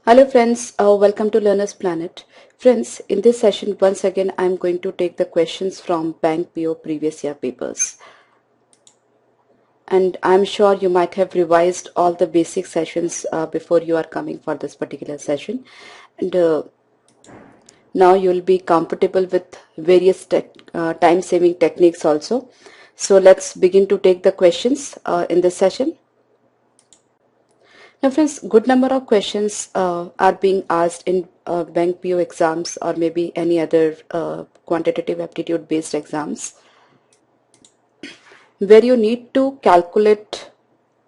Hello friends, welcome to Learner's Planet. Friends, in this session once again I am going to take the questions from Bank PO previous year papers. And I'm sure you might have revised all the basic sessions before you are coming for this particular session. And now you will be comfortable with various time-saving techniques also. So let's begin to take the questions in this session. Now friends, good number of questions are being asked in bank PO exams or maybe any other quantitative aptitude based exams where you need to calculate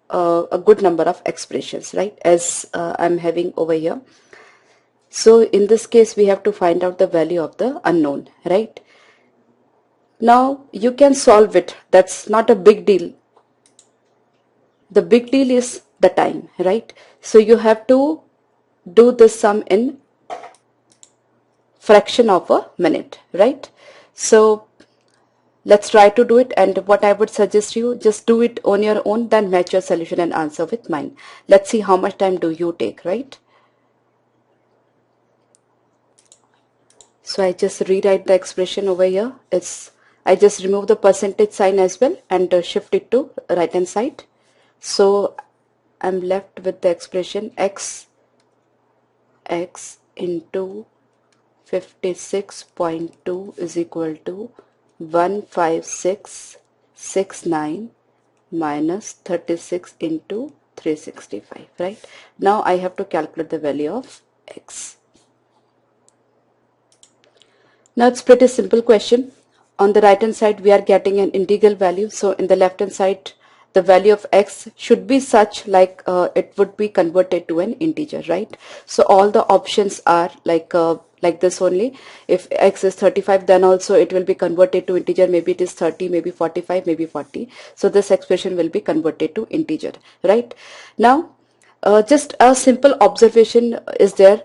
a good number of expressions, right, as I'm having over here. So in this case we have to find out the value of the unknown, right? Now you can solve it, that's not a big deal. The big deal is the time, right? So you have to do this sum in fraction of a minute, right? So let's try to do it, and what I would suggest you, just do it on your own, then match your solution and answer with mine. Let's see how much time do you take, right? So I just rewrite the expression over here. I just remove the percentage sign as well and shift it to right hand side. So I'm left with the expression x into 56.2 is equal to 15669 minus 36 into 365, right? Now I have to calculate the value of x. Now it's pretty simple question. On the right hand side we are getting an integral value, so in the left hand side the value of x should be such like it would be converted to an integer, right? So all the options are like this only. If x is 35, then also it will be converted to integer. Maybe it is 30, maybe 45, maybe 40. So this expression will be converted to integer, right? Now just a simple observation is there.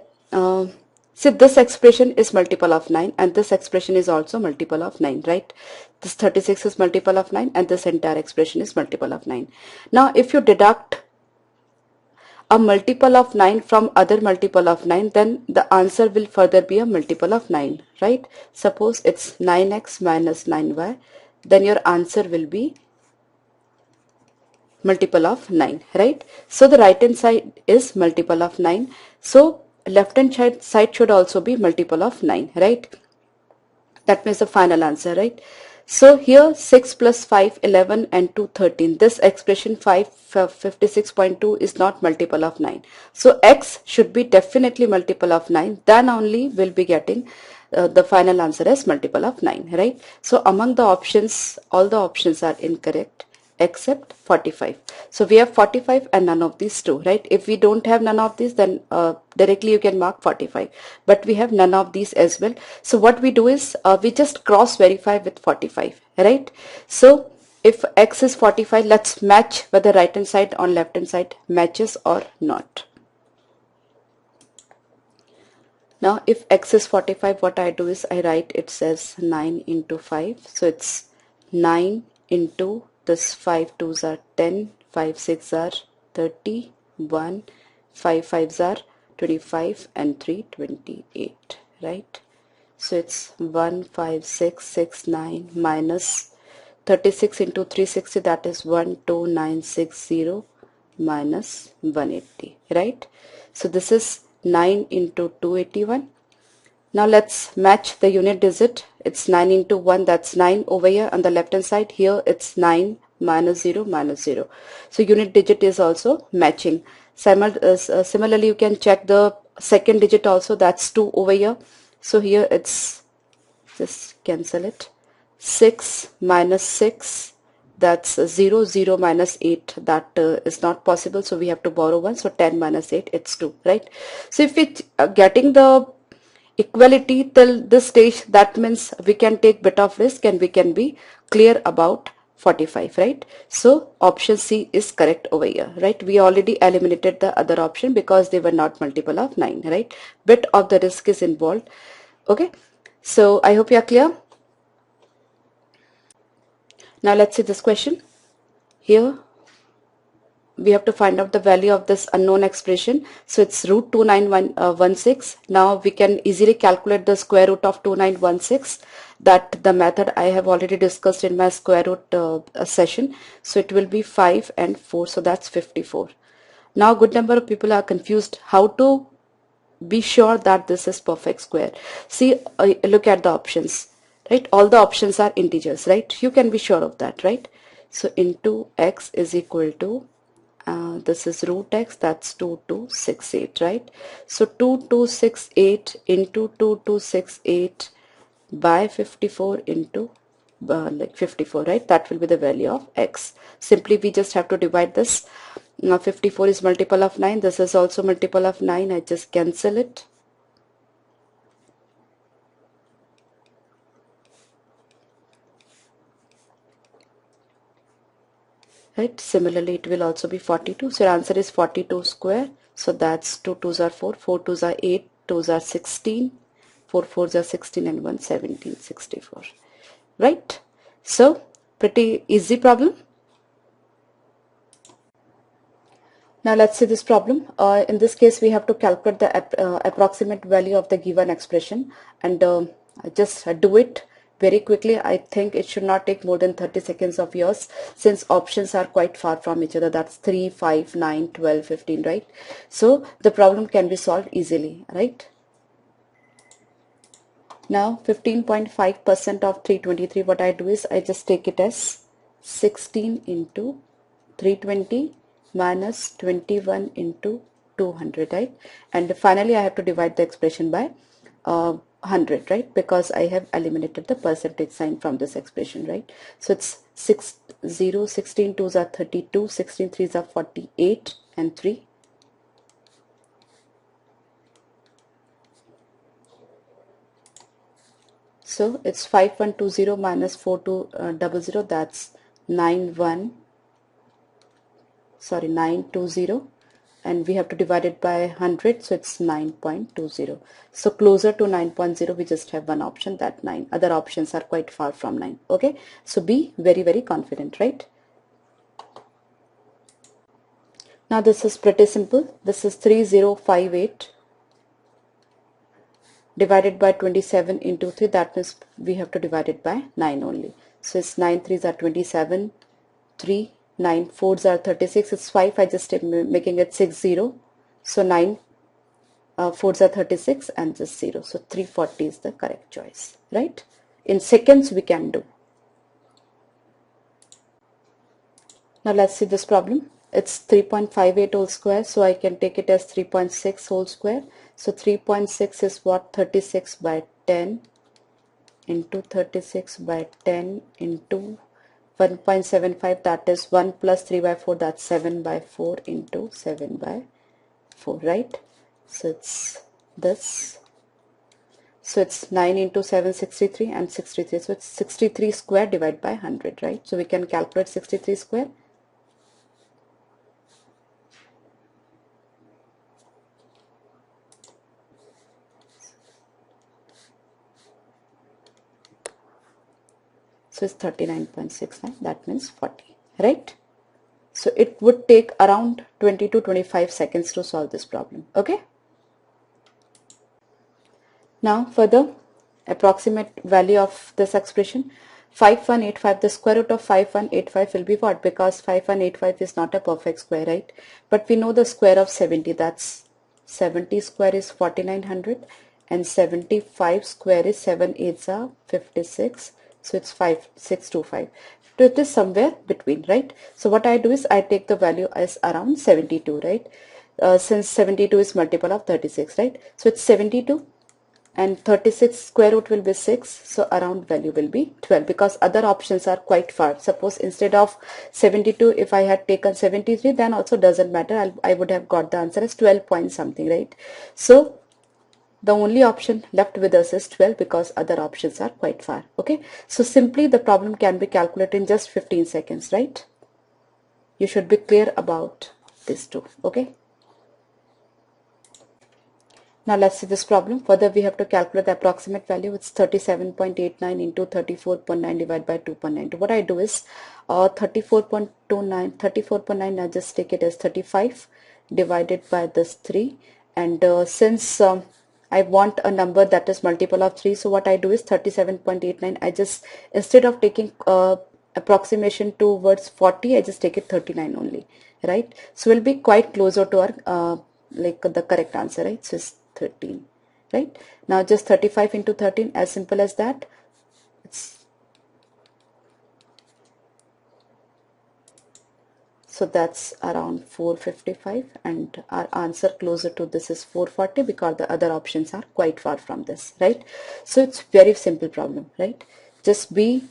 See, this expression is multiple of 9 and this expression is also multiple of 9, right? This 36 is multiple of 9 and this entire expression is multiple of 9. Now if you deduct a multiple of 9 from other multiple of 9, then the answer will further be a multiple of 9, right? Suppose it's 9x minus 9y, then your answer will be multiple of 9, right? So the right hand side is multiple of 9. So left hand side should also be multiple of 9, right? That means the final answer, right? So here 6 plus 5, 11 and 2, 13. This expression 56.2 is not multiple of 9. So x should be definitely multiple of 9. Then only we'll be getting the final answer as multiple of 9, right? So among the options, all the options are incorrect except 45. So we have 45 and none of these two, right? If we don't have none of these, then directly you can mark 45, but we have none of these as well. So what we do is we just cross verify with 45, right? So if x is 45, let's match whether right hand side on left hand side matches or not. Now if x is 45, what I do is I write it as 9 into 5. So it's 9 into this 5 2s are 10, 5 6 are 30, 1, 5 5s are 25 and 3 28, right? So it's 15669 minus 36 into 360, that is 12960 minus 180, right? So this is 9 into 281. Now let's match the unit digit. It's 9 into 1, that's 9 over here on the left hand side. Here it's 9 minus 0 minus 0. So unit digit is also matching. Similarly, you can check the second digit also, that's 2 over here. So here it's, just cancel it, 6 minus 6, that's 0, 0 minus 8, that is not possible, so we have to borrow 1, so 10 minus 8, it's 2, right? So if it's getting the equality till this stage, that means we can take bit of risk and we can be clear about 45, right? So option C is correct over here, right? We already eliminated the other option because they were not multiple of 9, right? Bit of the risk is involved. Okay, so I hope you are clear. Now let's see this question. Here we have to find out the value of this unknown expression. So it's root 2916. Now we can easily calculate the square root of 2916. That the method I have already discussed in my square root session. So it will be 5 and 4. So that's 54. Now good number of people are confused how to be sure that this is perfect square. See, look at the options, right? All the options are integers, right? You can be sure of that, right? So into x is equal to this is root x, that's 2268, right? So 2268 into 2268 by 54 into like 54, right? That will be the value of x. Simply we just have to divide this. Now 54 is multiple of 9. This is also multiple of 9. I just cancel it. Right? Similarly, it will also be 42. So your answer is 42 square. So that's 2 2s are 4, 4 2s are 8, 2s are 16, 4 4s are 16 and 1 17, 64. Right? So pretty easy problem. Now let's see this problem. In this case, we have to calculate the approximate value of the given expression, and just do it very quickly. I think it should not take more than 30 seconds of yours, since options are quite far from each other. That's 3, 5, 9, 12, 15, right? So the problem can be solved easily, right? Now 15.5% of 323, what I do is I just take it as 16 into 320 minus 21 into 200, right? And finally I have to divide the expression by 100, right? Because I have eliminated the percentage sign from this expression, right? So it's 16 2s are 32, 16 3s are 48 and 3. So it's 5120 minus 4200, that's 920, and we have to divide it by 100, so it's 9.20. So closer to 9.0, we just have one option, that 9. Other options are quite far from 9. Okay, so be very, very confident, right? Now this is pretty simple. This is 3058 divided by 27 into 3. That means we have to divide it by 9 only. So it's 9 3s are 27, 3 9 4s are 36. It's 5. I just am making it 60. So 9 4s are 36 and just 0. So 340 is the correct choice, right? In seconds we can do. Now let's see this problem. It's 3.58 whole square, so I can take it as 3.6 whole square. So 3.6 is what? 36 by 10 into 36 by 10 into 1.75, that is 1 plus 3 by 4, that's 7 by 4 into 7 by 4, right? So it's this. So it's 9 into 7, 63 and 63. So it's 63 square divided by 100, right? So we can calculate 63 square. So it's 39.69, that means 40, right? So it would take around 20 to 25 seconds to solve this problem, okay? Now for the approximate value of this expression, 5185, the square root of 5185 will be what? Because 5185 is not a perfect square, right? But we know the square of 70, that's 70 square is 4900 and 75 square is 7 8s are 56. So it's 5625. So it is somewhere between, right? So what I do is I take the value as around 72, right? Since 72 is multiple of 36, right? So it's 72 and 36 square root will be 6. So around value will be 12, because other options are quite far. Suppose instead of 72, if I had taken 73, then also doesn't matter. I would have got the answer as 12 point something, right? So the only option left with us is 12, because other options are quite far. Okay, so simply the problem can be calculated in just 15 seconds, right? You should be clear about this too. Okay, Now let's see this problem. Further, we have to calculate the approximate value. It's 37.89 into 34.9 divided by 2.9. What I do is 34.9, I just take it as 35 divided by this 3. And since I want a number that is multiple of 3, so what I do is 37.89. I just, instead of taking approximation towards 40, I just take it 39 only, right? So we'll be quite closer to our like the correct answer, right? So it's 13, right? Now just 35 into 13, as simple as that. So that's around 455, and our answer closer to this is 440 because the other options are quite far from this, right? So it's very simple problem, right? Just be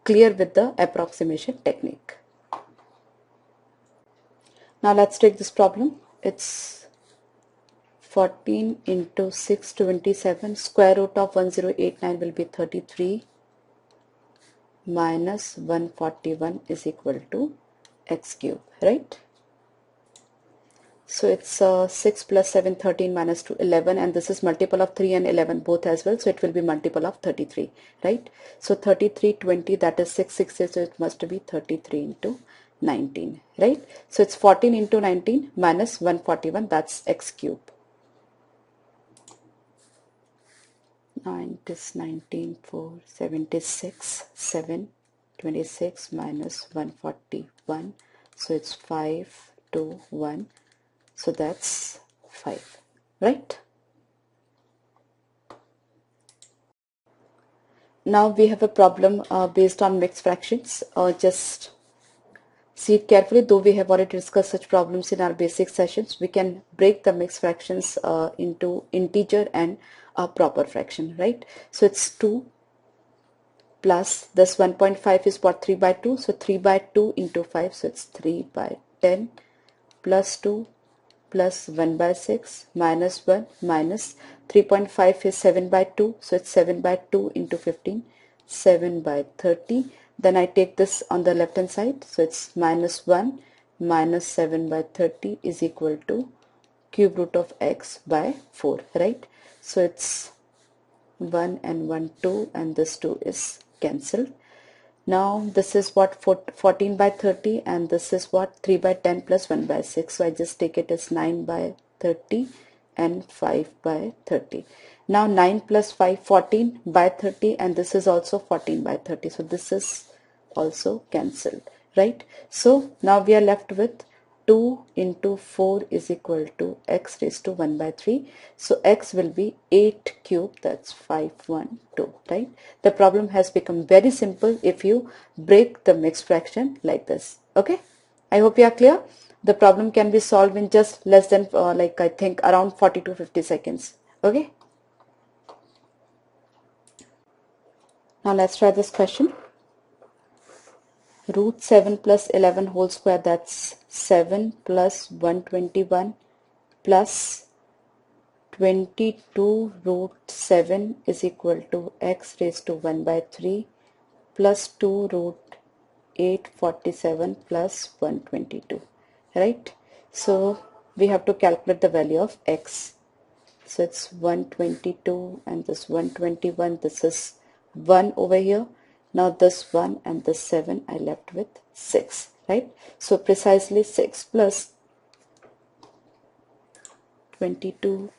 clear with the approximation technique. Now let's take this problem. It's 14 into 627, square root of 1089 will be 33 minus 141 is equal to x cube, right? So it's 6 plus 7, 13 minus 2, 11, and this is multiple of 3 and 11 both as well, so it will be multiple of 33, right? So 33, 20, that is 6, 6, so it must be 33 into 19, right? So it's 14 into 19 minus 141, that's x cube. Now it is 19, 4, 76, 7, 26 minus 141, so it's 5, 2, 1, so that's 5, right? Now we have a problem based on mixed fractions. Just see it carefully. Though we have already discussed such problems in our basic sessions, we can break the mixed fractions into integer and a proper fraction, right? So it's 2 plus this 1.5 is what, 3 by 2, so 3 by 2 into 5, so it's 3 by 10 plus 2 plus 1 by 6 minus 1 minus 3.5 is 7 by 2, so it's 7 by 2 into 15, 7 by 30. Then I take this on the left hand side, so it's minus 1 minus 7 by 30 is equal to cube root of x by 4, right? So it's 1 and 1, 2, and this 2 is cancelled. Now this is what, 14 by 30, and this is what, 3 by 10 plus 1 by 6. So I just take it as 9 by 30 and 5 by 30. Now 9 plus 5, 14 by 30, and this is also 14 by 30. So this is also cancelled, right? So now we are left with 2 into 4 is equal to x raised to 1 by 3. So x will be 8 cube, that's 512, right? The problem has become very simple if you break the mixed fraction like this, okay? I hope you are clear. The problem can be solved in just less than like I think around 40 to 50 seconds, okay? Now let's try this question. Root 7 plus 11 whole square, that's 7 plus 121 plus 22 root 7 is equal to x raised to 1 by 3 plus 2 root 847 plus 122, right? So we have to calculate the value of x. So it's 122 and this 121, this is 1 over here. Now this 1 and this 7, I left with 6, right? So precisely 6 plus 22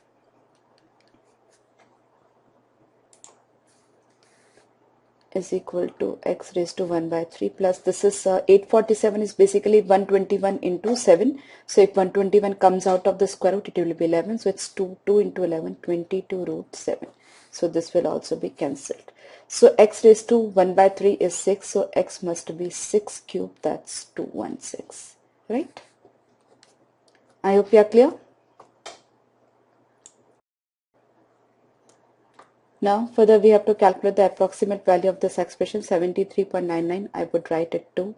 is equal to x raised to 1 by 3 plus this is 847 is basically 121 into 7. So if 121 comes out of the square root, it will be 11. So it's 2 into 11, 22 root 7. So this will also be cancelled. So x raised to 1 by 3 is 6. So x must be 6 cube, that's 216, right? I hope you are clear. Now further we have to calculate the approximate value of this expression, 73.99. I would write it to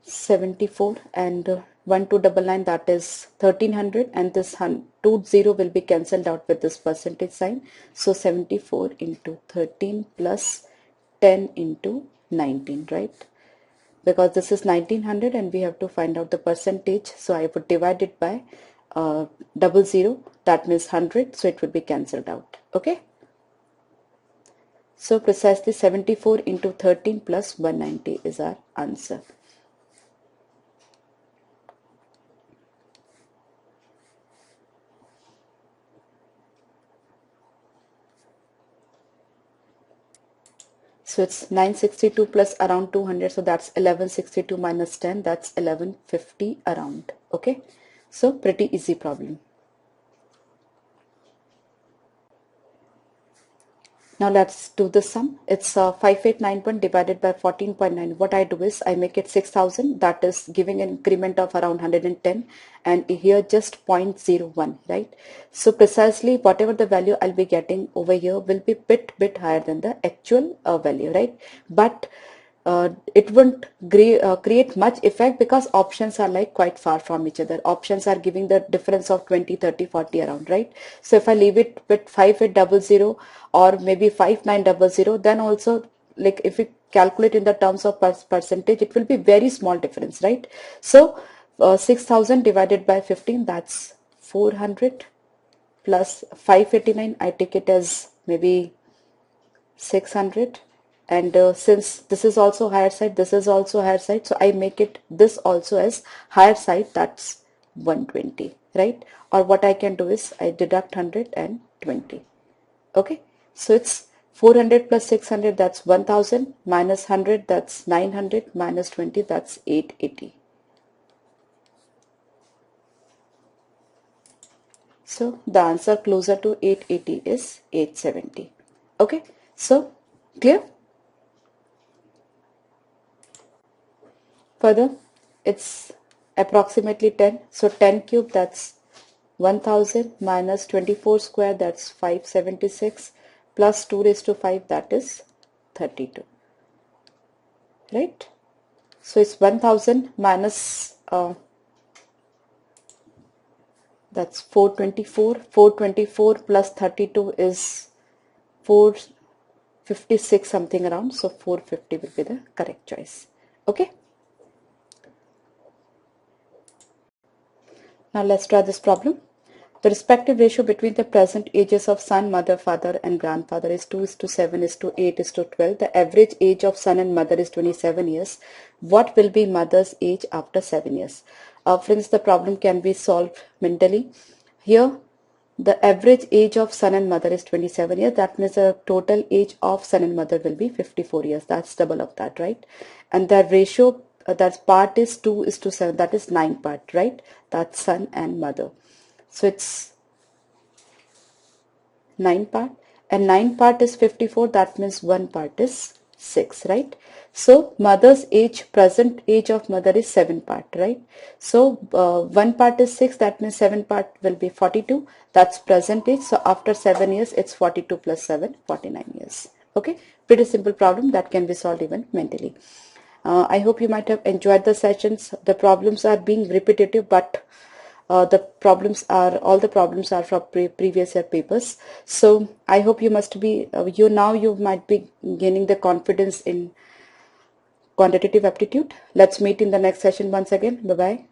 74 and 1299, that is 1300, and this 20 will be cancelled out with this percentage sign. So 74 into 13 plus 10 into 19, right? because this is 1900 and we have to find out the percentage. So I would divide it by 00, that means 100, so it would be cancelled out. Okay. So precisely 74 into 13 plus 190 is our answer. So it's 962 plus around 200, so that's 1162 minus 10, that's 1150 around. Okay, so pretty easy problem. Now let's do the sum. It's 5891 divided by 14.9. What I do is I make it 6000, that is giving an increment of around 110, and here just 0.01, right? So precisely whatever the value I'll be getting over here will be bit higher than the actual value, right? But it won't create much effect because options are like quite far from each other. Options are giving the difference of 20, 30, 40 around, right? So if I leave it with 5800 or maybe 5900, then also, like if we calculate in the terms of percentage, it will be very small difference, right? So 6000 divided by 15, that's 400 plus 589, I take it as maybe 600, and since this is also higher side, this is also higher side, so I make it this also as higher side, that's 120, right? Or what I can do is I deduct 120. Okay, so it's 400 plus 600, that's 1000, minus 100, that's 900, minus 20, that's 880. So the answer closer to 880 is 870. Okay, so clear? Further, it's approximately 10. So 10 cube, that's 1000, minus 24 square, that's 576, plus 2 raised to 5, that is 32. Right? So it's 1000 minus that's 424. 424 plus 32 is 456 something around. So 450 will be the correct choice. Okay. Now let's try this problem. The respective ratio between the present ages of son, mother, father and grandfather is 2:7:8:12. The average age of son and mother is 27 years. What will be mother's age after 7 years? Friends, the problem can be solved mentally. Here, the average age of son and mother is 27 years. That means the total age of son and mother will be 54 years. That's double of that, right? And the ratio, that part is 2:7. That is 9 part, right? That's son and mother. So it's 9 part, and 9 part is 54. That means 1 part is 6, right? So mother's age, present age of mother is 7 part, right? So 1 part is 6. That means 7 part will be 42. That's present age. So after 7 years, it's 42 plus 7, 49 years. Okay, pretty simple problem that can be solved even mentally. I hope you might have enjoyed the sessions. The problems are being repetitive, but all the problems are from previous year papers. So I hope you must be you might be gaining the confidence in quantitative aptitude. Let's meet in the next session once again. Bye bye.